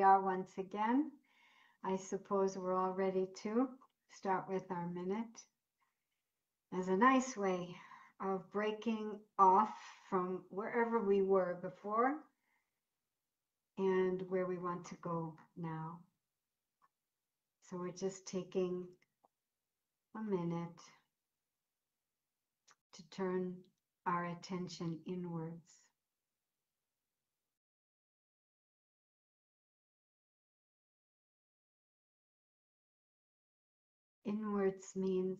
we are once again. I suppose we're all ready to start with our minute as a nice way of breaking off from wherever we were before and where we want to go now. So we're just taking a minute to turn our attention inwards. Inwards means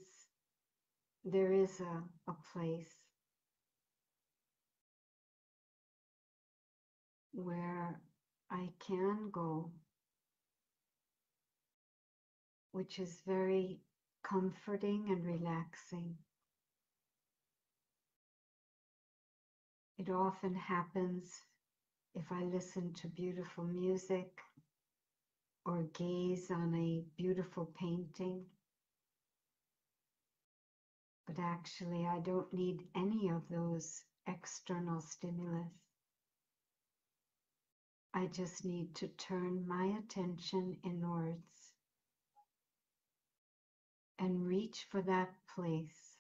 there is a place where I can go, which is very comforting and relaxing. It often happens if I listen to beautiful music or gaze on a beautiful painting. But actually, I don't need any of those external stimulus. I just need to turn my attention inwards and reach for that place.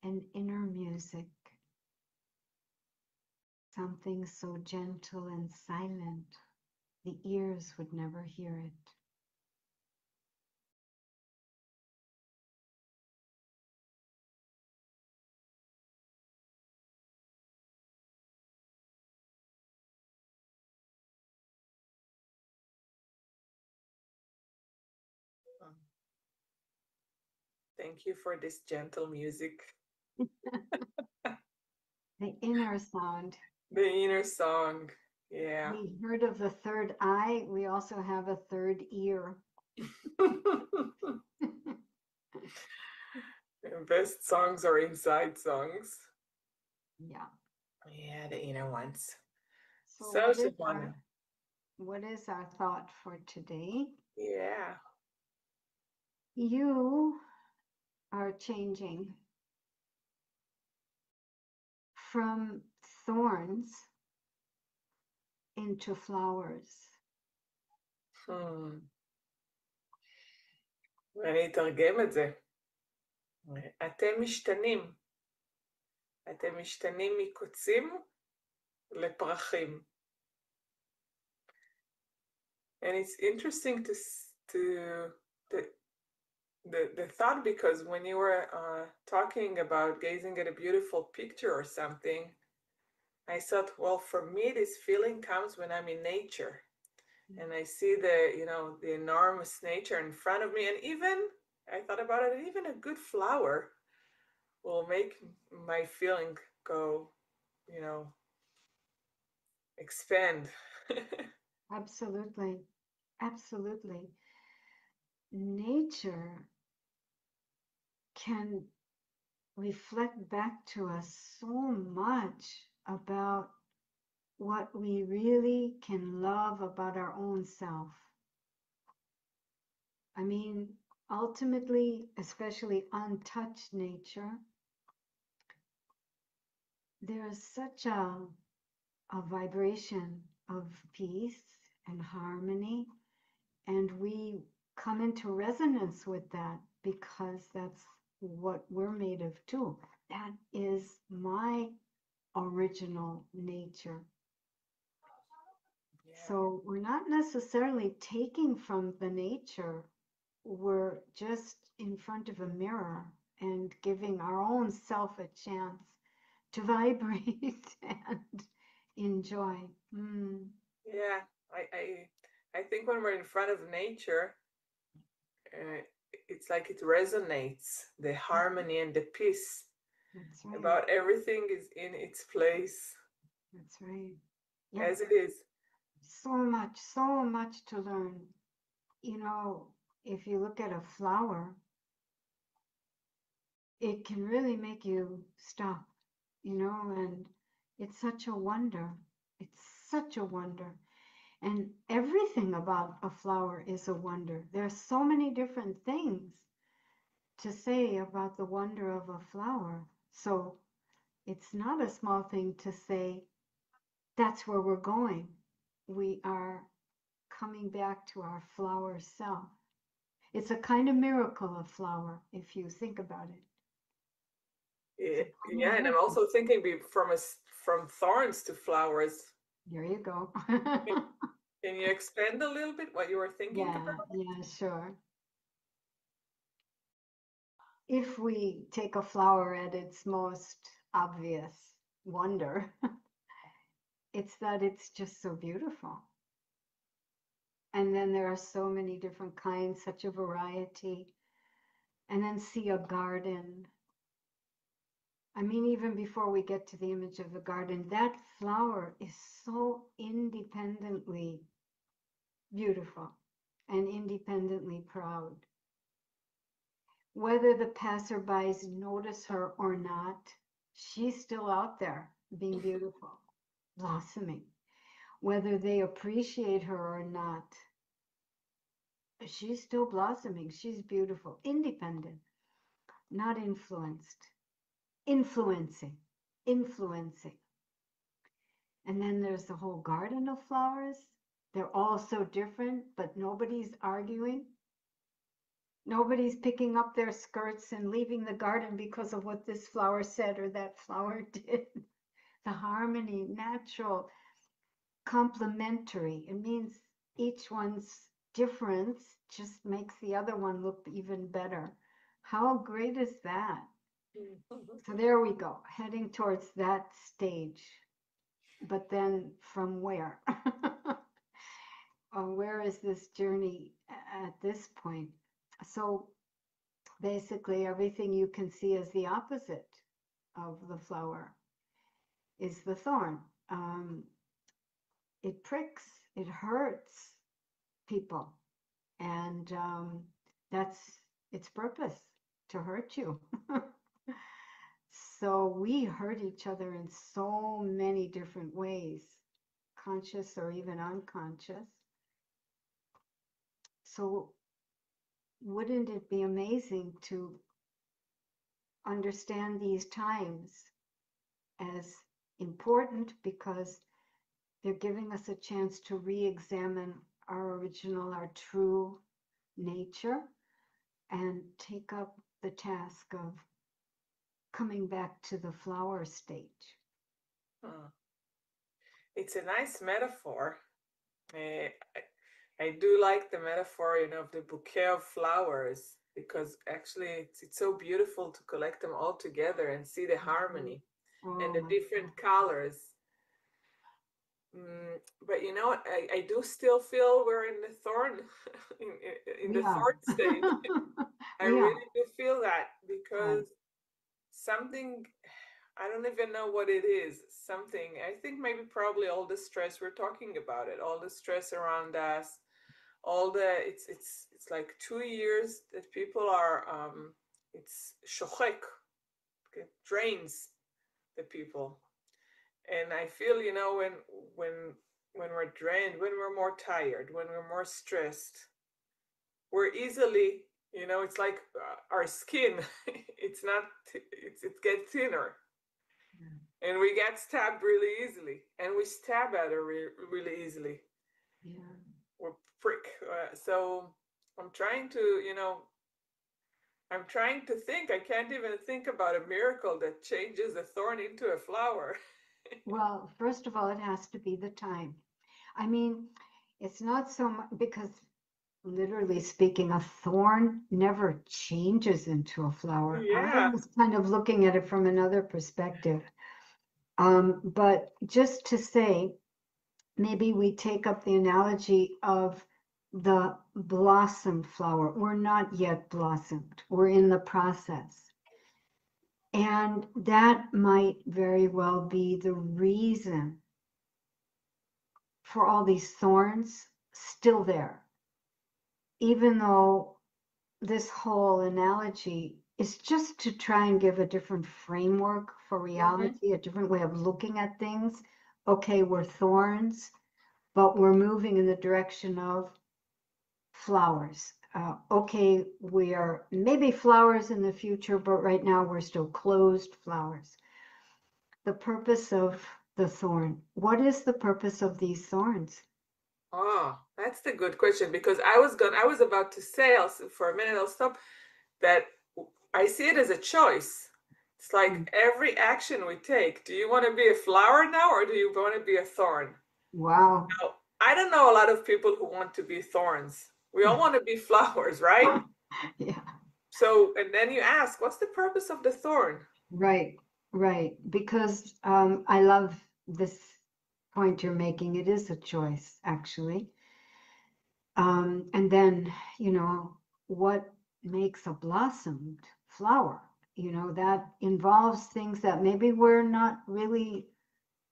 An inner music, something so gentle and silent, the ears would never hear it. Thank you for this gentle music. The inner sound. The inner song, yeah. We heard of the third eye. We also have a third ear. The best songs are inside songs. Yeah. Yeah, the inner ones. So Sharona, what is our thought for today? yeah. You are changing from thorns into flowers. ואני אתרגם את זה. אתם משתנים. אתם משתנים מקוצים לפרחים. And it's interesting the thought, because when you were talking about gazing at a beautiful picture or something, I thought, well, for me, this feeling comes when I'm in nature. And I see the enormous nature in front of me. And even, I thought about it, even a good flower will make my feeling go, expand. Absolutely. Absolutely. Nature can reflect back to us so much about what we really can love about our own self. I mean, ultimately, especially untouched nature, there's such a vibration of peace and harmony, and we come into resonance with that because that's what we're made of too. That is my original nature. Yeah. So we're not necessarily taking from the nature. We're just in front of a mirror and giving our own self a chance to vibrate and enjoy. Yeah, I think when we're in front of nature, it's like it resonates, the harmony and the peace. That's right. About everything is in its place. That's right. Yeah. As it is. So much to learn. If you look at a flower, it can really make you stop, and it's such a wonder. It's such a wonder. And everything about a flower is a wonder. There's so many different things to say about the wonder of a flower. So it's not a small thing to say, that's where we're going. We are coming back to our flower self. It's a kind of miracle of flower, if you think about it. Yeah, and I'm also thinking from thorns to flowers. There you go. Can you expand a little bit what you were thinking about? Yeah, sure. If we take a flower at its most obvious wonder, it's that it's just so beautiful. And then there are so many different kinds, such a variety. And then see a garden. I mean, even before we get to the image of the garden, that flower is so independently beautiful and independently proud. Whether the passerbys notice her or not, she's still out there being beautiful, blossoming. Whether they appreciate her or not, she's still blossoming. She's beautiful, independent, not influenced, influencing. And then there's the whole garden of flowers. They're all so different, but nobody's arguing. Nobody's picking up their skirts and leaving the garden because of what this flower said or that flower did. The harmony, natural, complementary. It means each one's difference just makes the other one look even better. How great is that? So there we go, heading towards that stage. But then from where? Where is this journey at this point? So basically everything you can see as the opposite of the flower is the thorn. It pricks, it hurts people, and that's its purpose, to hurt you. So we hurt each other in so many different ways, conscious or even unconscious. So wouldn't it be amazing to understand these times as important, because they're giving us a chance to re-examine our original, our true nature, and take up the task of coming back to the flower stage. It's a nice metaphor. I do like the metaphor, of the bouquet of flowers, because actually it's so beautiful to collect them all together and see the harmony and the different colors. But I do still feel we're in the thorn, in the thorn stage. I really do feel that, because something, I don't even know what it is. Something, I think maybe probably all the stress, we're talking about it, all the stress around us, it's like 2 years that people are, it's shochek, it drains the people. And I feel, when we're drained, when we're more tired, when we're more stressed, we're easily, it's like our skin, it gets thinner. And we get stabbed really easily, and we stab at her really easily. We're prick. So I'm trying to, think. I can't even think about a miracle that changes a thorn into a flower. Well, first of all, it has to be the time. I mean, it's not so much, because literally speaking, a thorn never changes into a flower. Yeah. I was kind of looking at it from another perspective. But just to say, maybe we take up the analogy of the blossom flower. We're not yet blossomed. We're in the process. And that might very well be the reason for all these thorns still there. Even though this whole analogy is just to try and give a different framework for reality, a different way of looking at things. Okay, we're thorns, but we're moving in the direction of flowers. Okay, we are maybe flowers in the future, but right now we're still closed flowers. the purpose of the thorn? What is the purpose of these thorns? Oh, that's the good question, because I was about to say, for a minute I'll stop, that I see it as a choice. It's like every action we take. Do you want to be a flower now, or do you want to be a thorn? Wow. Now, I don't know a lot of people who want to be thorns. We all want to be flowers, right? Yeah. So, and then you ask, what's the purpose of the thorn? Right, right. Because I love this point you're making. It is a choice, actually. And then, what makes a blossomed flower? That involves things that maybe we're not really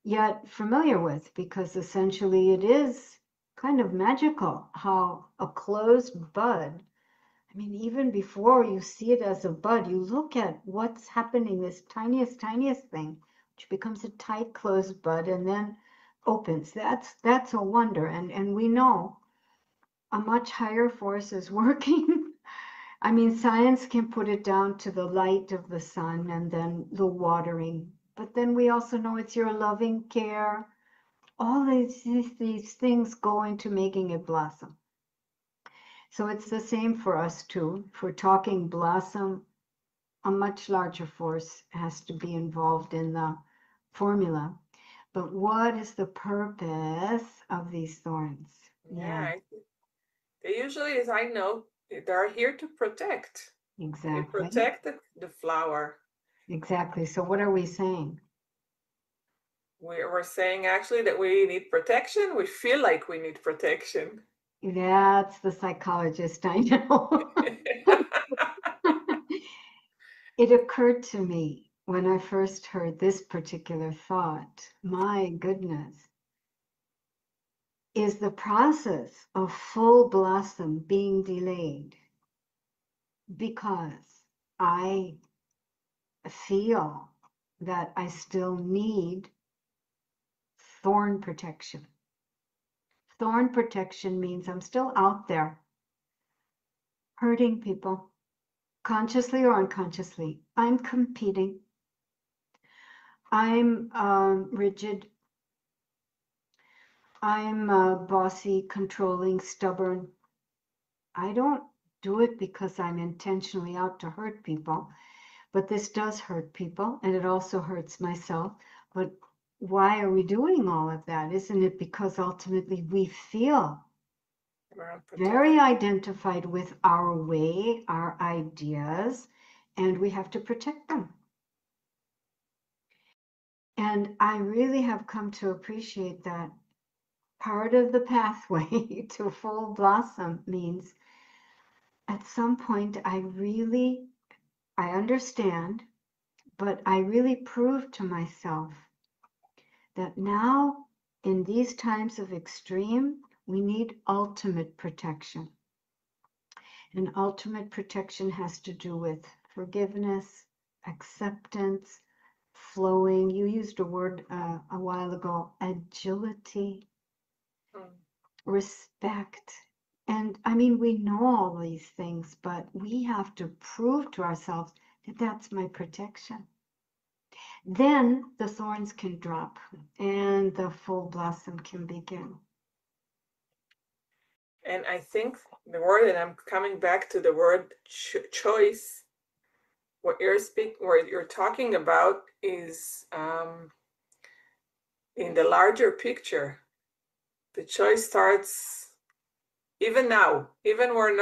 yet familiar with, because essentially it is kind of magical how a closed bud, I mean, even before you see it as a bud, you look at what's happening, this tiniest thing, which becomes a tight closed bud and then opens. That's a wonder. And we know a much higher force is working. I mean, science can put it down to the light of the sun and then the watering. But then we also know it's your loving care. All these things go into making it blossom. So it's the same for us too. If we're talking blossom, a much larger force has to be involved in the formula. But what is the purpose of these thorns? Yeah, they usually, as I know, they're here to protect. Exactly. They protect the flower. Exactly. So what are we saying? We're saying actually that we need protection. We feel like we need protection. That's the psychologist, I know. It occurred to me when I first heard this particular thought, my goodness, is the process of full blossom being delayed because I feel that I still need thorn protection. Thorn protection means I'm still out there hurting people, consciously or unconsciously. I'm competing. I'm rigid. I'm bossy, controlling, stubborn. I don't do it because I'm intentionally out to hurt people, but this does hurt people and it also hurts myself. But why are we doing all of that? Isn't it because ultimately we feel very identified with our way, our ideas, and we have to protect them? And I really have come to appreciate that part of the pathway to full blossom means at some point I understand, but I really prove to myself that now in these times of extreme, we need ultimate protection. And ultimate protection has to do with forgiveness, acceptance, flowing. You used a word a while ago, agility, respect. And I mean, we know all these things, but we have to prove to ourselves that that's my protection. Then the thorns can drop and the full blossom can begin. And I think the word, and I'm coming back to the word choice, what you're talking about is in the larger picture. The choice starts even now, even when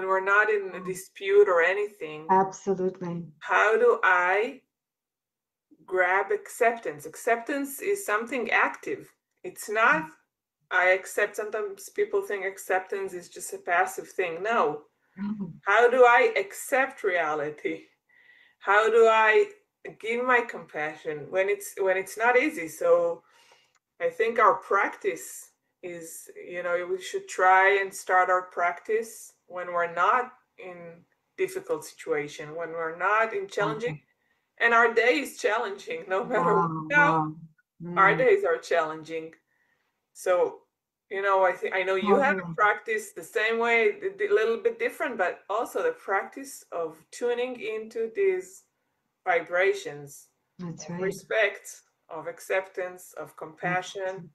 we're not in a dispute or anything. Absolutely. How do I grab acceptance? Acceptance is something active. It's not, I accept. Sometimes people think acceptance is just a passive thing. No. How do I accept reality? How do I give my compassion when it's not easy? So I think our practice is, we should try and start our practice when we're not in difficult situation, when we're not in challenging, and our day is challenging, no matter what. Our days are challenging. So, I know you have a practice the same way, a little bit different, but also the practice of tuning into these vibrations. That's of right. respect, of acceptance, of compassion,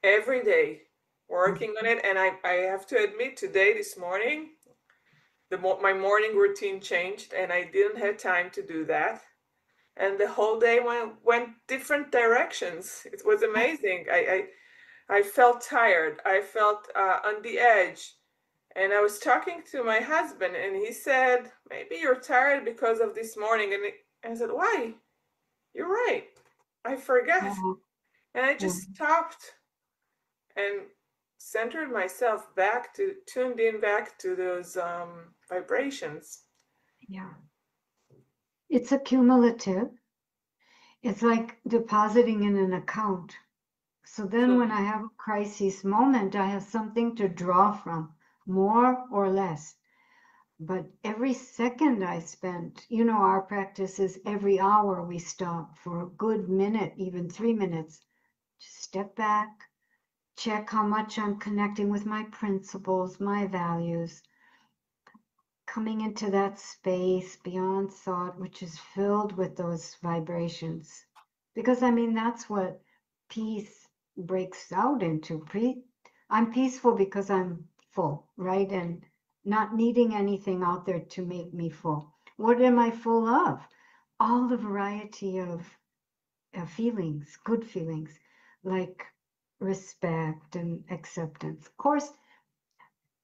every day, working on it. And I have to admit, this morning, my morning routine changed, and I didn't have time to do that. And the whole day went different directions. It was amazing. I felt tired. I felt on the edge. And I was talking to my husband, and he said, maybe you're tired because of this morning. And I said, why? You're right. I forgot. And I just stopped and centered myself tuned in back to those vibrations. Yeah. It's accumulative. It's like depositing in an account. So then when I have a crisis moment, I have something to draw from, more or less. But every second I spent, our practice is every hour we stop for a good minute, even 3 minutes. Just step back, check how much I'm connecting with my principles, my values, coming into that space beyond thought, which is filled with those vibrations. Because that's what peace breaks out into. I'm peaceful because I'm full, right? And not needing anything out there to make me full. What am I full of? All the variety of feelings, good feelings, like respect and acceptance. Of course,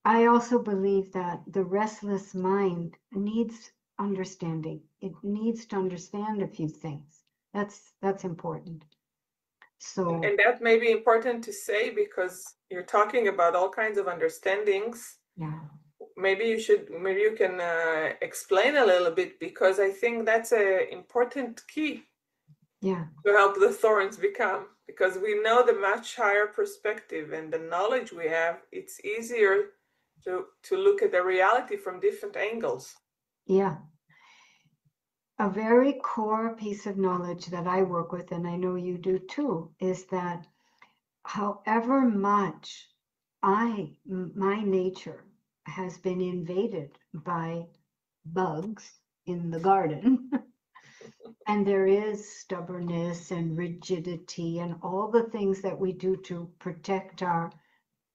I also believe that the restless mind needs understanding. It needs to understand a few things. That's important. So, and that may be important to say because you're talking about all kinds of understandings. yeah. Maybe you can explain a little bit, because I think that's an important key. Yeah. To help the thorns become, because we know the much higher perspective and the knowledge we have, it's easier to look at the reality from different angles. Yeah. A very core piece of knowledge that I work with, and I know you do too, is that however much my nature has been invaded by bugs in the garden, and there is stubbornness and rigidity and all the things that we do to protect our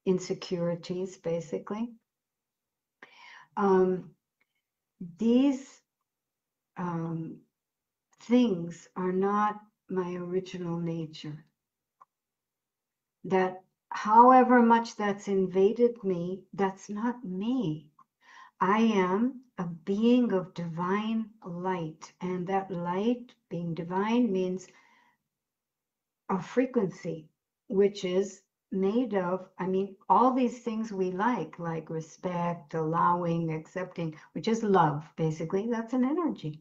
insecurities, basically. These things are not my original nature. That however much that's invaded me, that's not me. I am a being of divine light, and that light, being divine, means a frequency, which is made of, all these things we like respect, allowing, accepting, which is love, basically. That's an energy.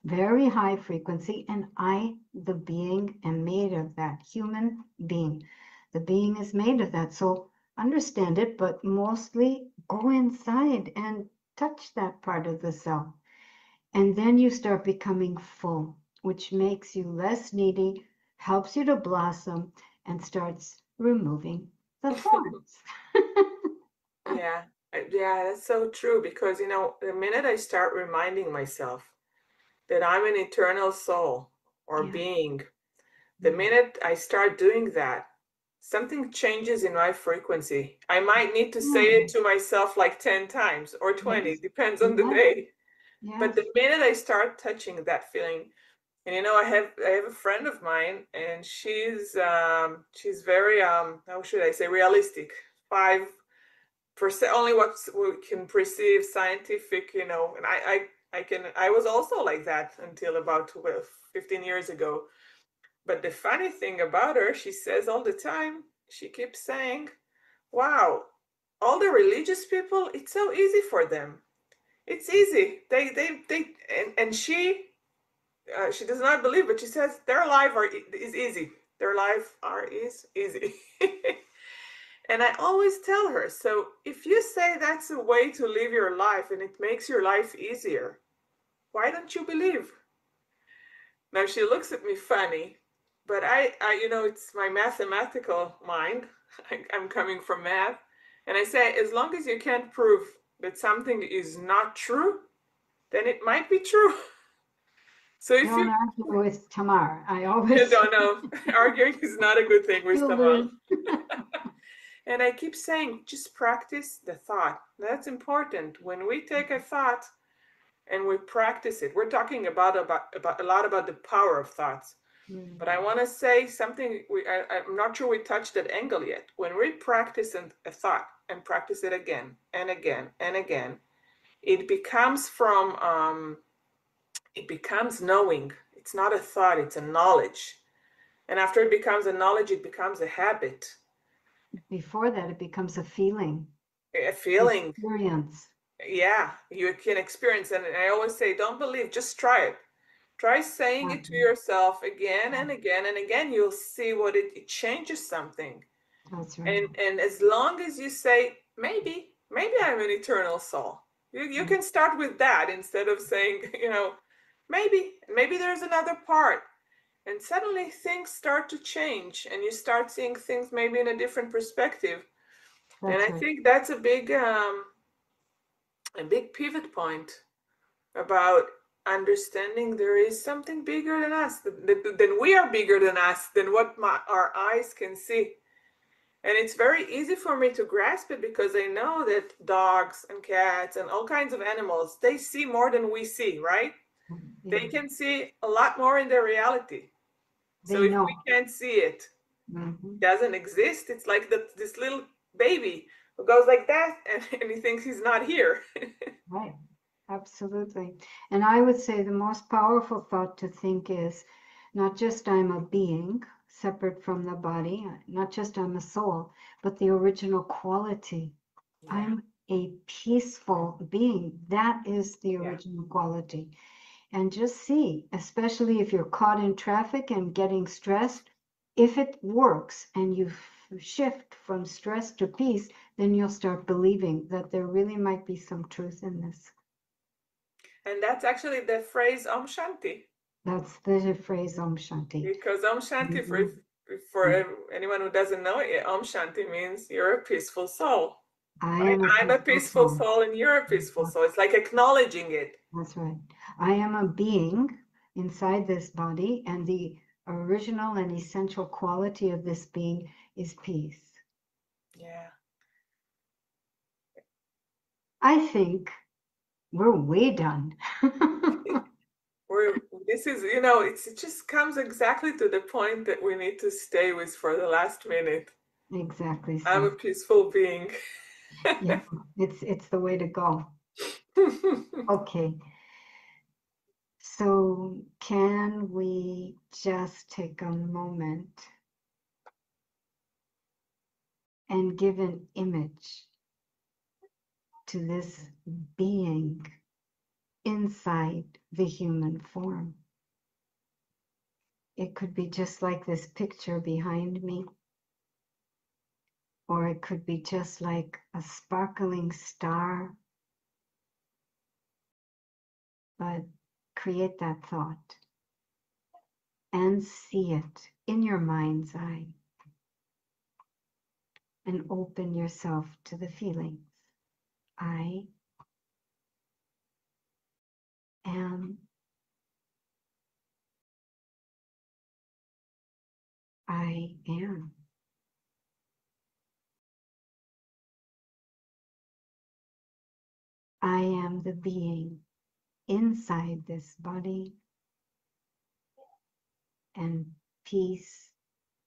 Very high frequency, and I, the being, am made of that. Human being. The being is made of that. So understand it, but mostly go inside and touch that part of the self. And then you start becoming full, which makes you less needy, helps you to blossom, and starts removing the thorns. Yeah, that's so true, because the minute I start reminding myself that I'm an eternal soul or being, the minute I start doing that, something changes in my frequency. I might need to say it to myself like 10 times or 20, depends on the day. But the minute I start touching that feeling, and I have a friend of mine, and she's very how should I say, realistic. 5% only what we can perceive scientific, and I was also like that until about 15 years ago. But the funny thing about her, she says all the time, she keeps saying, wow, all the religious people, it's so easy for them. It's easy. And she does not believe, but she says their life is easy. Their life is easy. And I always tell her, so if you say that's a way to live your life and it makes your life easier, why don't you believe? Now she looks at me funny, but I it's my mathematical mind. I'm coming from math. And I say, as long as you can't prove that something is not true, then it might be true. So if Don't you argue with Tamar. I always don't know, arguing is not a good thing with you Tamar. lose. And I keep saying, just practice the thought. That's important. When we take a thought and we practice it, we're talking about a lot about the power of thoughts. But I want to say something, I'm not sure we touched that angle yet. When we practice a thought and practice it again and again and again, it becomes it becomes knowing. It's not a thought, it's a knowledge. And after it becomes a knowledge, it becomes a habit. Before that, it becomes a feeling. A feeling. Experience. Yeah, you can experience. And I always say, don't believe, just try it. Try saying it to yourself again and again and again. You'll see what it changes something. That's right. And as long as you say, maybe I'm an eternal soul. You can start with that instead of saying, maybe there's another part. And suddenly things start to change and you start seeing things maybe in a different perspective. That's and I right. think that's a big pivot point about understanding there is something bigger than us, than we are bigger than us, than what our eyes can see. And it's very easy for me to grasp it because I know that dogs and cats and all kinds of animals, they see more than we see, right? Yeah. They can see a lot more in their reality. So if we can't see it, it doesn't exist. It's like this little baby who goes like that and he thinks he's not here. Right. Absolutely. And I would say the most powerful thought to think is not just I'm a being separate from the body, not just I'm a soul, but the original quality. Yeah. I'm a peaceful being. That is the original quality. And just see, especially if you're caught in traffic and getting stressed, if it works and you shift from stress to peace, then you'll start believing that there really might be some truth in this. And that's actually the phrase Om Shanti. That's the phrase Om Shanti. Because Om Shanti, for anyone who doesn't know it, Om Shanti means you're a peaceful soul. I'm a peaceful soul and you're a peaceful soul. It's like acknowledging it. That's right. I am a being inside this body, and the original and essential quality of this being is peace. Yeah. I think we're way done. This is, it just comes exactly to the point that we need to stay with for the last minute. Exactly. So. I'm a peaceful being. Yeah, it's the way to go. Okay. So can we just take a moment and give an image to this being inside the human form? It could be just like this picture behind me, or it could be just like a sparkling star. But create that thought and see it in your mind's eye and open yourself to the feelings. I am. I am. I am the being inside this body, and peace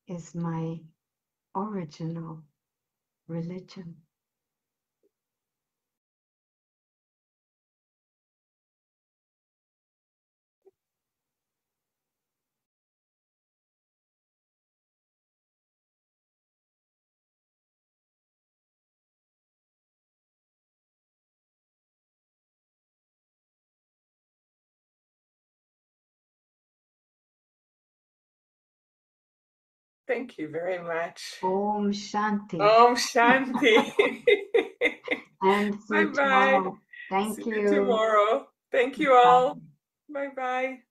is my original religion. Thank you very much. Om Shanti. Om Shanti. And see you tomorrow. Thank See you. you tomorrow. Thank you all. Bye-bye.